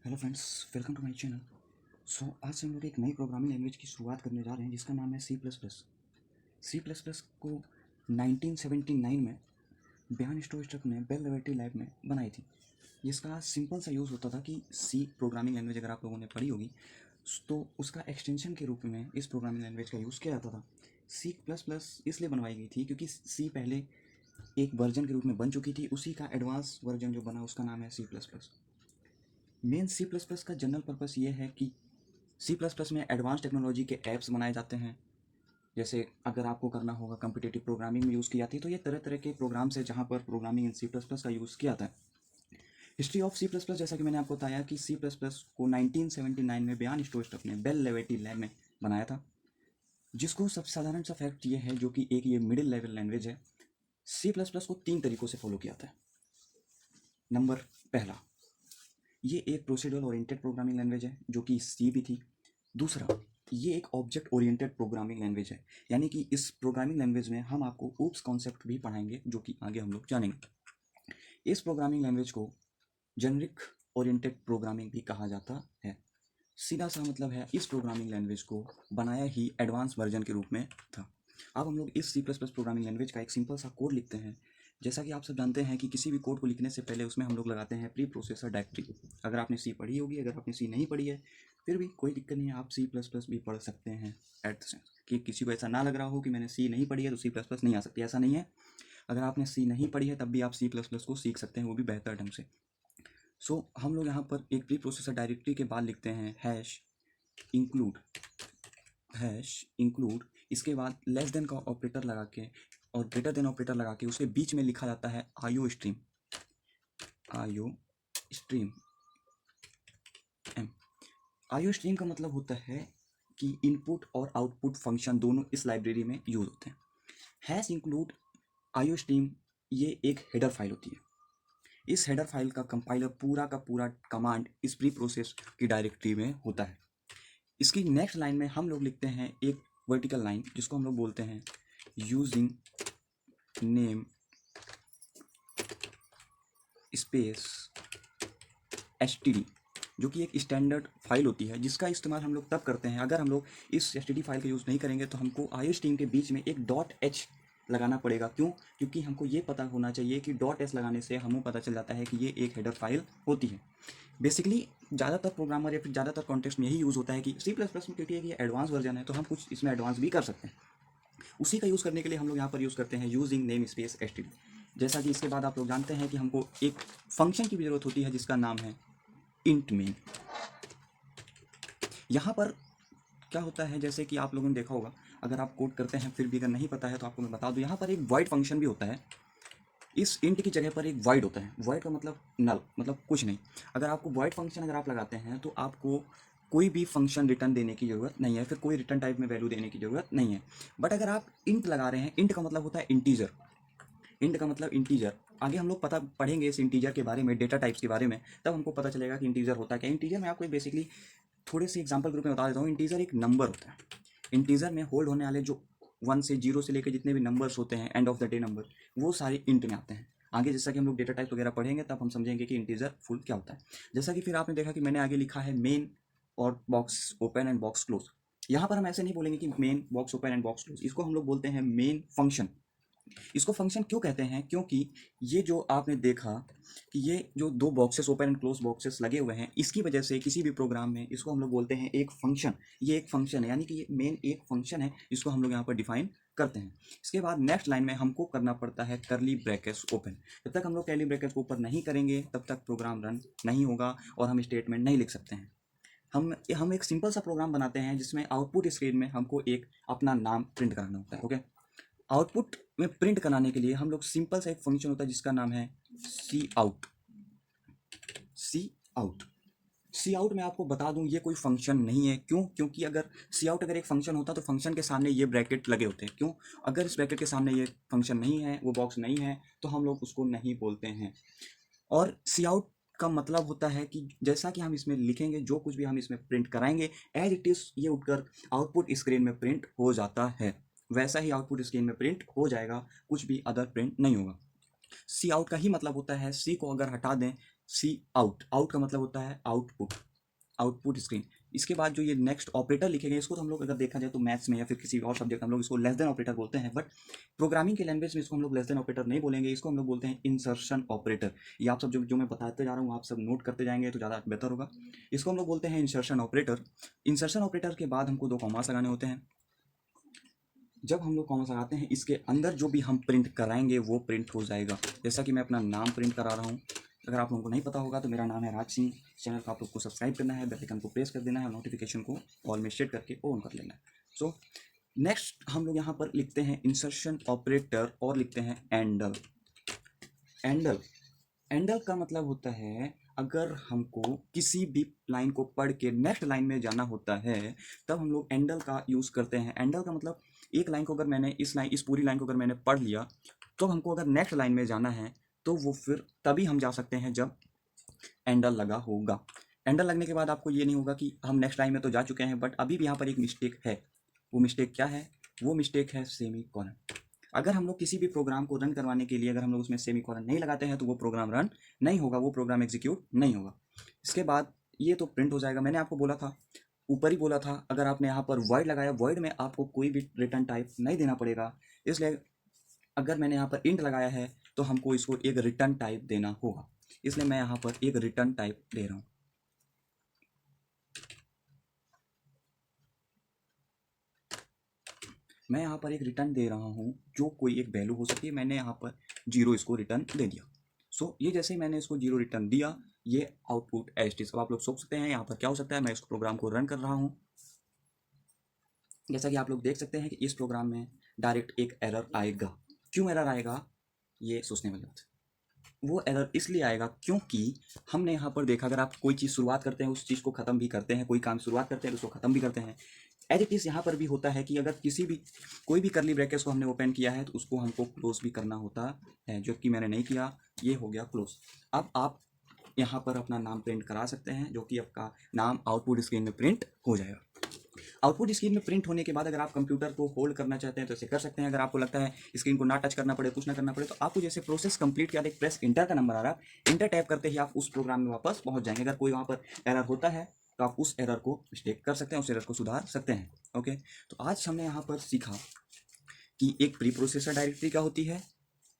Hello friends, welcome to my channel. आज से हम लोग एक नई प्रोग्रामिंग लैंग्वेज की शुरुआत करने जा रहे हैं जिसका नाम है C plus plus. C plus plus को 1979 में ब्यान स्टोइस्टक ने बेल लिबर्टी लैब में बनाई थी। जिसका सिंपल सा यूज़ होता था कि सी प्रोग्रामिंग लैंग्वेज अगर आप लोगों ने पढ़ी होगी तो उसका एक्सटेंशन के रूप में इस प्रोग्रामिंग लैंग्वेज का यूज़ किया जाता था। सी प्लस प्लस इसलिए बनवाई गई थी क्योंकि सी पहले एक वर्जन के रूप में बन चुकी थी, उसी का एडवांस वर्जन जो बना उसका नाम है C plus plus. Main C plus plus का जनरल पर्पस ये है कि सी प्लस प्लस में एडवांस टेक्नोलॉजी के ऐप्स बनाए जाते हैं। जैसे अगर आपको करना होगा कम्पिटेटिव प्रोग्रामिंग में यूज़ की जाती है तो ये तरह तरह के प्रोग्राम्स है जहाँ पर programming in C plus plus का यूज़ किया जाता है। History of C plus plus, जैसा कि मैंने आपको बताया कि सी प्लस प्लस को 1979 में ब्यान स्टोइस्टक ने बेल लिबर्टी लैब में बनाया था। जिसको सबसे साधारण सा फैक्ट ये है जो कि एक ये मिडिल लेवल लैंग्वेज है। सी प्लस प्लस को 3 तरीक़ों से फॉलो किया जाता है। नंबर पहला, ये एक प्रोसीड्यूरल ओरिएंटेड प्रोग्रामिंग लैंग्वेज है जो कि सी भी थी। दूसरा, ये एक ऑब्जेक्ट ओरिएंटेड प्रोग्रामिंग लैंग्वेज है, यानी कि इस प्रोग्रामिंग लैंग्वेज में हम आपको ऊप्स कॉन्सेप्ट भी पढ़ाएंगे जो कि आगे हम लोग जानेंगे। इस प्रोग्रामिंग लैंग्वेज को जेनरिक ओरिएंटेड प्रोग्रामिंग भी कहा जाता है। सीधा सा मतलब है इस प्रोग्रामिंग लैंग्वेज को बनाया ही एडवांस वर्जन के रूप में था। अब हम लोग इस C plus plus programming language का एक सिंपल सा कोड लिखते हैं। जैसा कि आप सब जानते हैं कि किसी भी कोड को लिखने से पहले उसमें हम लोग लगाते हैं प्री प्रोसेसर डायरेक्टरी। अगर आपने सी पढ़ी होगी, अगर आपने सी नहीं पढ़ी है फिर भी कोई दिक्कत नहीं है, आप सी प्लस प्लस भी पढ़ सकते हैं। एट द सेंस कि किसी को ऐसा ना लग रहा हो कि मैंने सी नहीं पढ़ी है तो सी प्लस प्लस नहीं आ सकती, ऐसा नहीं है। अगर आपने सी नहीं पढ़ी है तब भी आप सी प्लस प्लस को सीख सकते हैं, वो भी बेहतर ढंग से। हम लोग यहाँ पर एक प्री प्रोसेसर डायरेक्टरी के बाद लिखते हैं हैश इंक्लूड। इसके बाद लेस देन का ऑपरेटर लगा के और ग्रेटर देन ऑपरेटर लगा के उसके बीच में लिखा जाता है IO stream M. IO stream का मतलब होता है कि इनपुट और आउटपुट फंक्शन दोनों इस लाइब्रेरी में यूज होते हैं। हैश इंक्लूड आईओ स्ट्रीम ये एक हेडर फाइल होती है। इस हेडर फाइल का कंपाइलर पूरा का पूरा कमांड इस प्री प्रोसेस की डायरेक्टरी में होता है। इसकी नेक्स्ट लाइन में हम लोग लिखते हैं एक वर्टिकल लाइन जिसको हम लोग बोलते हैं यूजिंग नेम स्पेस std, जो कि एक स्टैंडर्ड फाइल होती है जिसका इस्तेमाल हम लोग तब करते हैं अगर हम लोग इस std फाइल का यूज़ नहीं करेंगे तो हमको आईओ स्ट्रीम के बीच में एक .h लगाना पड़ेगा। क्यों? क्योंकि हमको ये पता होना चाहिए कि .s लगाने से हमें पता चल जाता है कि ये एक हेडर फाइल होती है। बेसिकली ज़्यादातर प्रोग्रामर या फिर ज़्यादातर कॉन्टेक्स्ट में यही यूज़ होता है कि सी प्लस प्लस में क्योंकि ये एडवांस वर्जन है तो हम कुछ इसमें एडवांस भी कर सकते हैं। उसी का यूज़ करने के लिए हम लोग यहाँ पर यूज़ करते हैं यूजिंग नेम स्पेस std। जैसा कि इसके बाद आप लोग जानते हैं कि हमको एक फंक्शन की भी ज़रूरत होती है जिसका नाम है इंट मेन। यहाँ पर क्या होता है, जैसे कि आप लोगों ने देखा होगा, अगर आप कोड करते हैं फिर भी अगर नहीं पता है तो आपको मैं बता दूँ, यहाँ पर एक वॉइड फंक्शन भी होता है। इस इंट की जगह पर एक वॉइड होता है। वॉइड का मतलब नल, मतलब कुछ नहीं। अगर आपको वॉइड फंक्शन अगर आप लगाते हैं तो आपको कोई भी फंक्शन रिटर्न देने की ज़रूरत नहीं है, फिर कोई रिटर्न टाइप में वैल्यू देने की ज़रूरत नहीं है। बट अगर आप इंट लगा रहे हैं, इंट का मतलब होता है इंटीजर। इंट का मतलब इंटीजर। आगे हम लोग पता पढ़ेंगे इस इंटीजर के बारे में, डेटा टाइप्स के बारे में, तब हमको पता चलेगा कि इंटीजर होता क्या। इंटीजर में आपको एक बेसिकली थोड़े से एग्जांपल ग्रुप में बता देता हूँ। इंटीजर एक नंबर होता है। इंटीजर में होल्ड होने वाले जो 1 से 0 से लेकर जितने भी नंबर्स होते हैं end of the day number, वो सारे इंट में आते हैं। आगे जैसा कि हम लोग डेटा टाइप वगैरह पढ़ेंगे तब हम समझेंगे कि इंटीजर फुल क्या होता है। जैसा कि फिर आपने देखा कि मैंने आगे लिखा है मेन और box open and box close. यहाँ पर हम ऐसे नहीं बोलेंगे कि main box open and box close, इसको हम लोग बोलते हैं मेन फंक्शन। इसको फंक्शन क्यों कहते हैं? क्योंकि ये जो आपने देखा कि ये जो दो boxes open and close boxes लगे हुए हैं, इसकी वजह से किसी भी प्रोग्राम में इसको हम लोग बोलते हैं एक फंक्शन। ये एक फंक्शन है, यानी कि ये मेन एक फंक्शन है जिसको हम लोग यहाँ पर डिफाइन करते हैं। इसके बाद नेक्स्ट लाइन में हमको करना पड़ता है करली ब्रैकेट्स ओपन। जब तक हम लोग करली ब्रैकेट्स को ऊपर नहीं करेंगे तब तक प्रोग्राम रन नहीं होगा और हम स्टेटमेंट नहीं लिख सकते हैं। हम एक सिंपल सा प्रोग्राम बनाते हैं जिसमें आउटपुट स्क्रीन में हमको एक अपना नाम प्रिंट कराना होता है। ओके, आउटपुट में प्रिंट कराने के लिए हम लोग सिंपल सा एक फंक्शन होता है जिसका नाम है सी आउट। सी आउट में आपको बता दूं ये कोई फंक्शन नहीं है। क्यों? क्योंकि अगर सी आउट अगर एक फंक्शन होता तो फंक्शन के सामने ये ब्रैकेट लगे होते हैं। क्यों? अगर इस ब्रैकेट के सामने ये फंक्शन नहीं है, वो बॉक्स नहीं है, तो हम लोग उसको नहीं बोलते हैं। और सी आउट का मतलब होता है कि जैसा कि हम इसमें लिखेंगे, जो कुछ भी हम इसमें प्रिंट कराएंगे, एज इट इज ये उठकर आउटपुट स्क्रीन में प्रिंट हो जाता है, वैसा ही आउटपुट स्क्रीन में प्रिंट हो जाएगा, कुछ भी अदर प्रिंट नहीं होगा। सी आउट का ही मतलब होता है सी को अगर हटा दें सी आउट, आउट का मतलब होता है आउटपुट, आउटपुट स्क्रीन। इसके बाद जो ये नेक्स्ट ऑपरेटर लिखे गए, इसको तो हम लोग अगर देखा जाए तो मैथ्स में या फिर किसी और सब्जेक्ट हम लोग इसको लेस देन ऑपरेटर बोलते हैं, बट प्रोग्रामिंग के लैंग्वेज में इसको हम लोग लेस देन ऑपरेटर नहीं बोलेंगे, इसको हम लोग बोलते हैं इंसर्शन ऑपरेटर। ये आप सब जो मैं बताते जा रहा हूँ आप सब नोट करते जाएंगे तो ज़्यादा बेहतर होगा। इसको हम लोग बोलते हैं इंसर्शन ऑपरेटर। इंसर्शन ऑपरेटर के बाद हमको 2 कॉमास लगाने होते हैं। जब हम लोग कॉमास लगाते हैं, इसके अंदर जो भी हम प्रिंट कराएंगे वो प्रिंट हो जाएगा। जैसा कि मैं अपना नाम प्रिंट करा रहा हूँ, अगर आप लोगों को नहीं पता होगा तो मेरा नाम है राज सिंह। चैनल को आप लोग को सब्सक्राइब करना है, बेल आइकन को प्रेस कर देना है और नोटिफिकेशन को ऑल में सेट करके ऑन कर लेना है। सो नेक्स्ट हम लोग यहाँ पर लिखते हैं इंसर्शन ऑपरेटर और लिखते हैं एंडल। एंडल, एंडल का मतलब होता है अगर हमको किसी भी लाइन को पढ़ के नेक्स्ट लाइन में जाना होता है तब हम लोग एंडल का यूज़ करते हैं। एंडल का मतलब एक लाइन को अगर मैंने इस पूरी लाइन को अगर मैंने पढ़ लिया तो हमको अगर नेक्स्ट लाइन में जाना है तो वो फिर तभी हम जा सकते हैं जब एंडल लगा होगा। एंडल लगने के बाद आपको ये नहीं होगा कि हम नेक्स्ट लाइन में तो जा चुके हैं, बट अभी भी यहाँ पर एक मिस्टेक है। वो मिस्टेक क्या है? वो मिस्टेक है सेमी कॉलन। अगर हम लोग किसी भी प्रोग्राम को रन करवाने के लिए अगर हम लोग उसमें सेमी कॉलन नहीं लगाते हैं तो वो प्रोग्राम रन नहीं होगा, वो प्रोग्राम एग्जीक्यूट नहीं होगा। इसके बाद ये तो प्रिंट हो जाएगा। मैंने आपको बोला था, ऊपर ही बोला था, अगर आपने यहाँ पर वर्ड लगाया, वर्ड में आपको कोई भी रिटर्न टाइप नहीं देना पड़ेगा। इसलिए अगर मैंने यहाँ पर इंट लगाया है तो हमको इसको एक रिटर्न टाइप देना होगा, इसलिए मैं यहाँ पर एक रिटर्न टाइप दे रहा हूँ। मैं यहाँ पर एक रिटर्न दे रहा हूँ जो कोई एक वैल्यू हो सकती है। मैंने यहाँ पर 0 इसको रिटर्न दे दिया। सो ये जैसे ही मैंने इसको 0 रिटर्न दिया, ये आउटपुट एज इट इज। अब आप लोग सोच सकते हैं यहाँ पर क्या हो सकता है। मैं इस प्रोग्राम को रन कर रहा हूँ, जैसा कि आप लोग देख सकते हैं कि इस प्रोग्राम में डायरेक्ट एक एरर आएगा। क्यों एरर आएगा ये सोचने वाली बात। वो एरर इसलिए आएगा क्योंकि हमने यहाँ पर देखा, अगर आप कोई चीज़ शुरुआत करते हैं उस चीज़ को ख़त्म भी करते हैं, कोई काम शुरुआत करते हैं तो उसको ख़त्म भी करते हैं। एज इट इज़ यहाँ पर भी होता है कि अगर कोई भी करली ब्रैकेट्स को हमने ओपन किया है तो उसको हमको क्लोज भी करना होता है, जो कि मैंने नहीं किया। ये हो गया क्लोज। अब आप यहाँ पर अपना नाम प्रिंट करा सकते हैं, जो कि आपका नाम आउटपुट स्क्रीन में प्रिंट हो जाएगा। आउटपुट स्क्रीन में प्रिंट होने के बाद अगर आप कंप्यूटर को होल्ड करना चाहते हैं तो ऐसे कर सकते हैं। अगर आपको लगता है स्क्रीन को ना टच करना पड़े, कुछ ना करना पड़े, तो आपको जैसे प्रोसेस कंप्लीट किया, एक प्रेस इंटर का नंबर आ रहा है, इंटर टैप करते ही आप उस प्रोग्राम में वापस पहुंच जाएंगे। अगर कोई वहाँ पर एरर होता है तो आप उस एरर को मिस्टेक कर सकते हैं, उस एरर को सुधार सकते हैं। ओके, तो आज हमने यहाँ पर सीखा कि एक प्री प्रोसेसर डायरेक्टरी क्या होती है,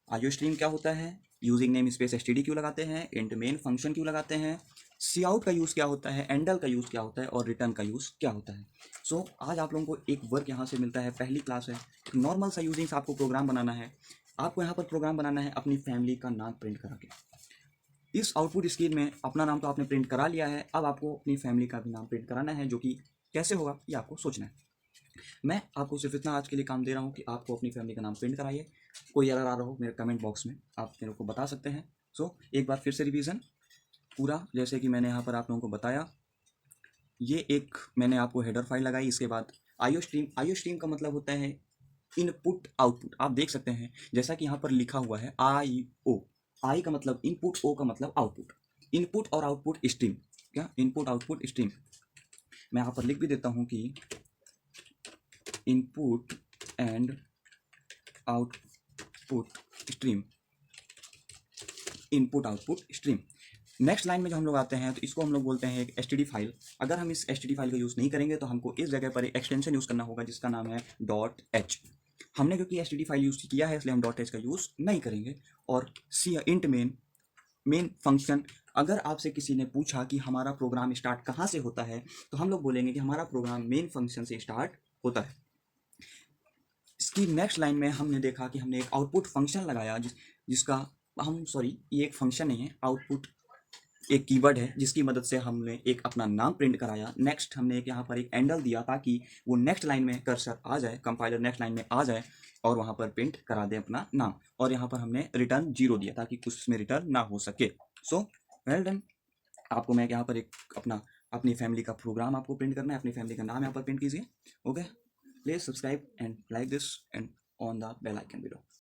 आईओ स्ट्रीम क्या होता है, यूजिंग नेम स्पेस एसटीडी क्यों लगाते हैं, इंट मेन फंक्शन क्यों लगाते हैं, सी आउट का यूज़ क्या होता है, एंडल का यूज़ क्या होता है और रिटर्न का यूज़ क्या होता है। सो आज आप लोगों को एक वर्क यहाँ से मिलता है। पहली क्लास है, नॉर्मल सा यूजिंग आपको प्रोग्राम बनाना है। आपको यहाँ पर प्रोग्राम बनाना है अपनी फैमिली का नाम प्रिंट करा के। इस आउटपुट स्क्रीन में अपना नाम तो आपने प्रिंट करा लिया है, अब आपको अपनी फैमिली का भी नाम प्रिंट कराना है, जो कि कैसे होगा ये आपको सोचना है। मैं आपको सिर्फ इतना आज के लिए काम दे रहा हूँ कि आपको अपनी फैमिली का नाम प्रिंट कराइए। कोई एरर आ रहा हो मेरे कमेंट बॉक्स में आप मेरे को बता सकते हैं। सो एक बार फिर से रिवीजन पूरा, जैसे कि मैंने यहाँ पर आप लोगों को बताया, ये एक मैंने आपको हेडर फाइल लगाई। इसके बाद आईओ स्ट्रीम, आईओ स्ट्रीम का मतलब होता है इनपुट आउटपुट। आप देख सकते हैं जैसा कि यहाँ पर लिखा हुआ है आई ओ, आई का मतलब इनपुट, ओ का मतलब आउटपुट। इनपुट और आउटपुट स्ट्रीम, क्या इनपुट आउटपुट स्ट्रीम। मैं यहाँ पर लिख भी देता हूँ कि input and output stream, input output stream. Next line में जो हम लोग आते हैं तो इसको हम लोग बोलते हैं एक एसटीडी फाइल। अगर हम इस एसटीडी फाइल का यूज़ नहीं करेंगे तो हमको इस जगह पर एक एक्सटेंशन यूज़ करना होगा जिसका नाम है डॉट एच। हमने क्योंकि एसटीडी फाइल यूज़ किया है इसलिए हम डॉट एच का यूज़ नहीं करेंगे। और सी इंट मेन फंक्शन, अगर आपसे किसी ने पूछा कि हमारा प्रोग्राम स्टार्ट कहाँ से होता है तो हम लोग बोलेंगे कि हमारा प्रोग्राम मेन फंक्शन से स्टार्ट होता है। इसकी नेक्स्ट लाइन में हमने देखा कि हमने एक आउटपुट फंक्शन लगाया जिसका हम सॉरी ये एक फंक्शन नहीं है, आउटपुट एक कीवर्ड है जिसकी मदद से हमने एक अपना नाम प्रिंट कराया। नेक्स्ट हमने एक यहाँ पर एक एंडल दिया ताकि वो नेक्स्ट लाइन में कर्सर आ जाए, कंपाइलर नेक्स्ट लाइन में आ जाए और वहाँ पर प्रिंट करा दे अपना नाम। और यहाँ पर हमने रिटर्न 0 दिया ताकि कुछ उसमें रिटर्न ना हो सके। So well done. आपको मैं यहाँ पर एक अपनी फैमिली का प्रोग्राम आपको प्रिंट करना है, अपनी फैमिली का नाम यहाँ पर प्रिंट कीजिए। Okay, please subscribe and like this and on the bell icon below.